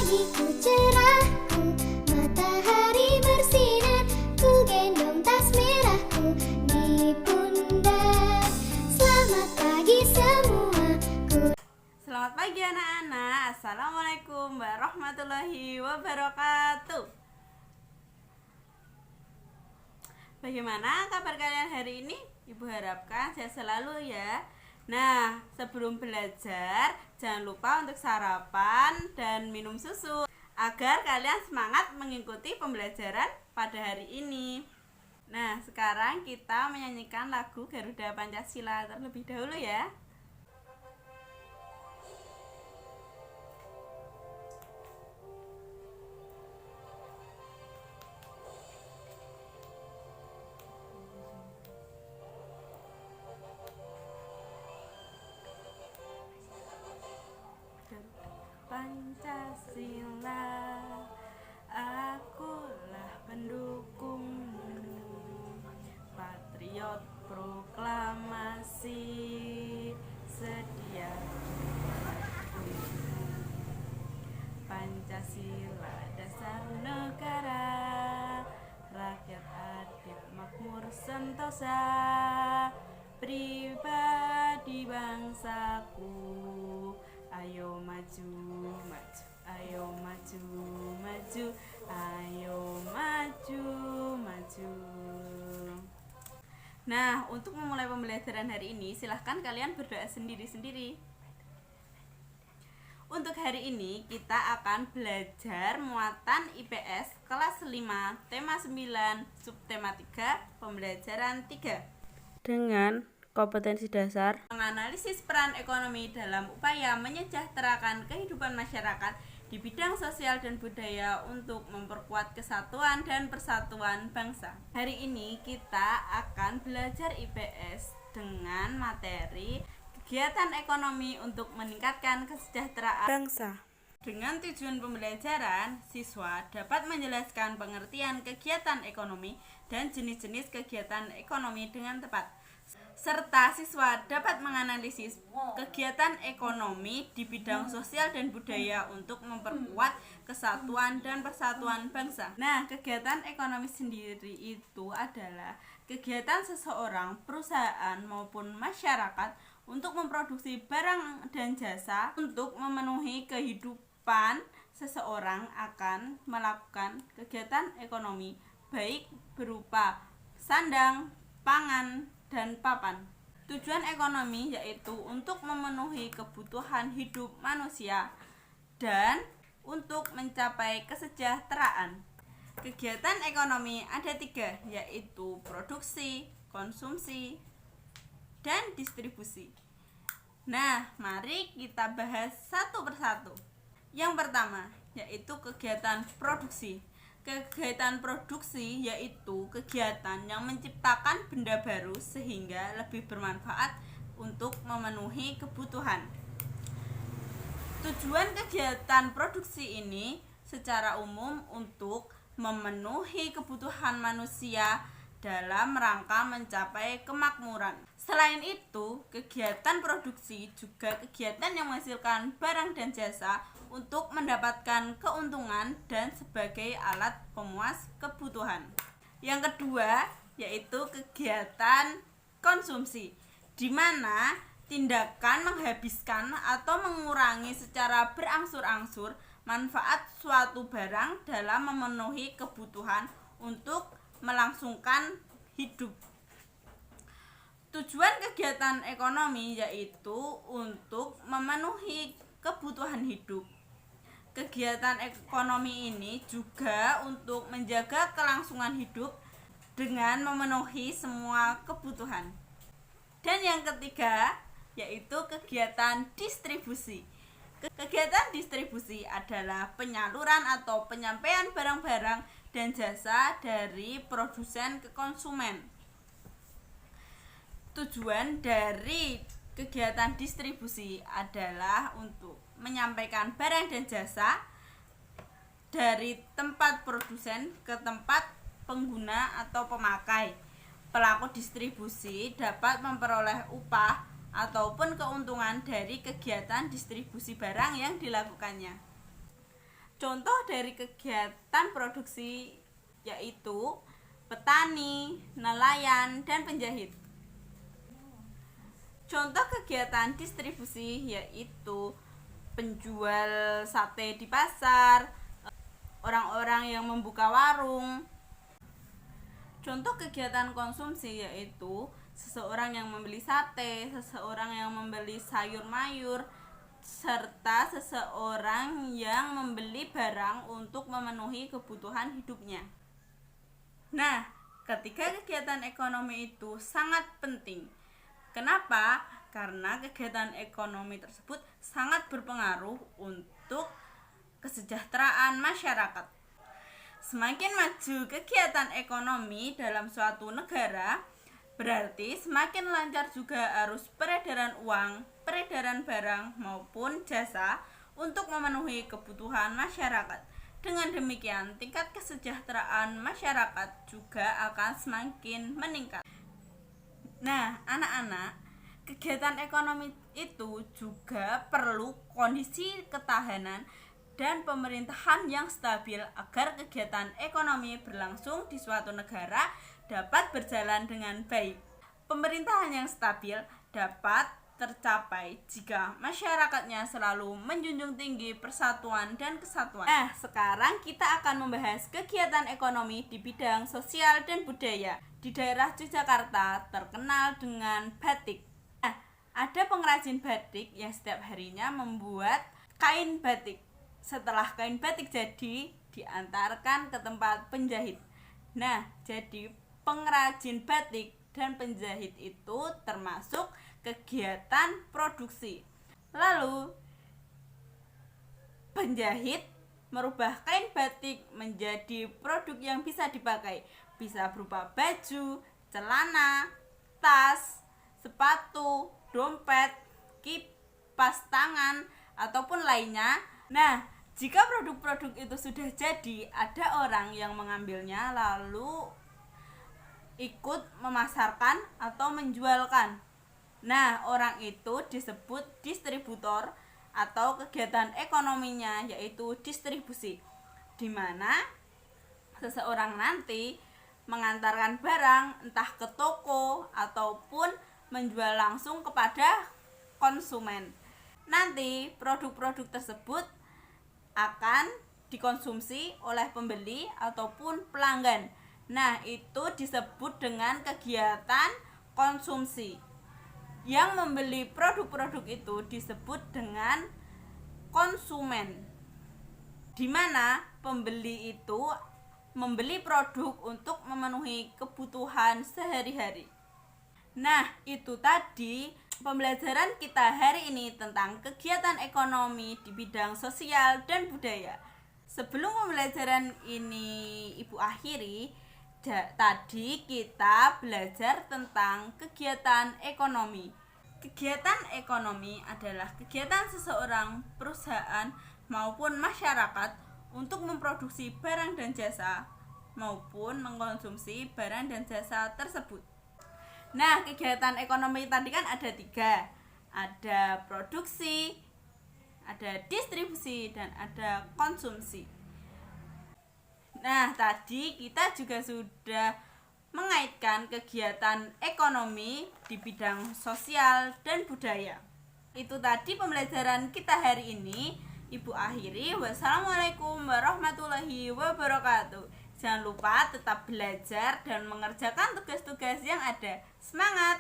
Pagiku cerahku, matahari bersinar, ku gendong tas merahku di pundak. Selamat pagi semuaku. Selamat pagi anak-anak. Assalamualaikum warahmatullahi wabarakatuh. Bagaimana kabar kalian hari ini? Ibu harapkan sehat selalu ya. Nah, sebelum belajar, jangan lupa untuk sarapan dan minum susu agar kalian semangat mengikuti pembelajaran pada hari ini. Nah, sekarang kita menyanyikan lagu Garuda Pancasila terlebih dahulu ya. Pancasila, akulah pendukungmu, patriot proklamasi, sedia Pancasila dasar negara, rakyat adil makmur sentosa, pribadi bangsaku. Ayo maju, maju, ayo maju, maju, ayo maju, maju. Nah, untuk memulai pembelajaran hari ini, silahkan kalian berdoa sendiri-sendiri. Untuk hari ini, kita akan belajar muatan IPS kelas 5, tema 9, subtema 3, pembelajaran 3. Dengan kompetensi dasar menganalisis peran ekonomi dalam upaya menyejahterakan kehidupan masyarakat di bidang sosial dan budaya untuk memperkuat kesatuan dan persatuan bangsa. Hari ini kita akan belajar IPS dengan materi kegiatan ekonomi untuk meningkatkan kesejahteraan bangsa. Dengan tujuan pembelajaran, siswa dapat menjelaskan pengertian kegiatan ekonomi dan jenis-jenis kegiatan ekonomi dengan tepat, serta siswa dapat menganalisis kegiatan ekonomi di bidang sosial dan budaya untuk memperkuat kesatuan dan persatuan bangsa. Nah, kegiatan ekonomi sendiri itu adalah kegiatan seseorang, perusahaan maupun masyarakat untuk memproduksi barang dan jasa untuk memenuhi kehidupan. Seseorang akan melakukan kegiatan ekonomi baik berupa sandang, pangan, dan papan. Tujuan ekonomi yaitu untuk memenuhi kebutuhan hidup manusia dan untuk mencapai kesejahteraan. Kegiatan ekonomi ada 3, yaitu produksi, konsumsi, dan distribusi. Nah, mari kita bahas satu persatu. Yang pertama, yaitu kegiatan produksi. Kegiatan produksi yaitu kegiatan yang menciptakan benda baru sehingga lebih bermanfaat untuk memenuhi kebutuhan. Tujuan kegiatan produksi ini secara umum untuk memenuhi kebutuhan manusia dalam rangka mencapai kemakmuran. Selain itu, kegiatan produksi juga kegiatan yang menghasilkan barang dan jasa untuk mendapatkan keuntungan dan sebagai alat pemuas kebutuhan. Yang kedua, yaitu kegiatan konsumsi, di mana tindakan menghabiskan atau mengurangi secara berangsur-angsur manfaat suatu barang dalam memenuhi kebutuhan untuk melangsungkan hidup. Tujuan kegiatan ekonomi yaitu untuk memenuhi kebutuhan hidup. Kegiatan ekonomi ini juga untuk menjaga kelangsungan hidup dengan memenuhi semua kebutuhan. Dan yang ketiga, yaitu kegiatan distribusi. Kegiatan distribusi adalah penyaluran atau penyampaian barang-barang dan jasa dari produsen ke konsumen. Tujuan dari kegiatan distribusi adalah untuk menyampaikan barang dan jasa dari tempat produsen ke tempat pengguna atau pemakai. Pelaku distribusi dapat memperoleh upah ataupun keuntungan dari kegiatan distribusi barang yang dilakukannya. Contoh dari kegiatan produksi yaitu petani, nelayan, dan penjahit. Contoh kegiatan distribusi yaitu penjual sate di pasar, orang-orang yang membuka warung. Contoh kegiatan konsumsi yaitu seseorang yang membeli sate, seseorang yang membeli sayur mayur, serta seseorang yang membeli barang untuk memenuhi kebutuhan hidupnya. Nah, ketiga kegiatan ekonomi itu sangat penting. Kenapa? Karena kegiatan ekonomi tersebut sangat berpengaruh untuk kesejahteraan masyarakat. Semakin maju kegiatan ekonomi dalam suatu negara, berarti semakin lancar juga arus peredaran uang, peredaran barang maupun jasa untuk memenuhi kebutuhan masyarakat. Dengan demikian, tingkat kesejahteraan masyarakat juga akan semakin meningkat. Nah, anak-anak, kegiatan ekonomi itu juga perlu kondisi ketahanan dan pemerintahan yang stabil agar kegiatan ekonomi berlangsung di suatu negara dapat berjalan dengan baik. Pemerintahan yang stabil dapat tercapai jika masyarakatnya selalu menjunjung tinggi persatuan dan kesatuan. Nah, sekarang kita akan membahas kegiatan ekonomi di bidang sosial dan budaya. Di daerah Yogyakarta terkenal dengan batik. Nah, ada pengrajin batik yang setiap harinya membuat kain batik. Setelah kain batik jadi, diantarkan ke tempat penjahit. Nah, jadi pengrajin batik dan penjahit itu termasuk kegiatan produksi. Lalu, penjahit merubah kain batik menjadi produk yang bisa dipakai. Bisa berupa baju, celana, tas, sepatu, dompet, kipas tangan, ataupun lainnya. Nah, jika produk-produk itu sudah jadi, ada orang yang mengambilnya lalu ikut memasarkan atau menjualkan. Nah, orang itu disebut distributor atau kegiatan ekonominya yaitu distribusi, di mana seseorang nanti mengantarkan barang entah ke toko ataupun menjual langsung kepada konsumen. Nanti produk-produk tersebut akan dikonsumsi oleh pembeli ataupun pelanggan. Nah, itu disebut dengan kegiatan konsumsi. Yang membeli produk-produk itu disebut dengan konsumen, di mana pembeli itu membeli produk untuk memenuhi kebutuhan sehari-hari. Nah, itu tadi pembelajaran kita hari ini tentang kegiatan ekonomi di bidang sosial dan budaya. Sebelum pembelajaran ini Ibu akhiri, tadi kita belajar tentang kegiatan ekonomi. Kegiatan ekonomi adalah kegiatan seseorang, perusahaan, maupun masyarakat untuk memproduksi barang dan jasa maupun mengkonsumsi barang dan jasa tersebut. Nah, kegiatan ekonomi tadi kan ada 3. Ada produksi, ada distribusi, dan ada konsumsi. Nah, tadi kita juga sudah mengaitkan kegiatan ekonomi di bidang sosial dan budaya. Itu tadi pembelajaran kita hari ini. Ibu akhiri, wassalamualaikum warahmatullahi wabarakatuh. Jangan lupa tetap belajar dan mengerjakan tugas-tugas yang ada. Semangat!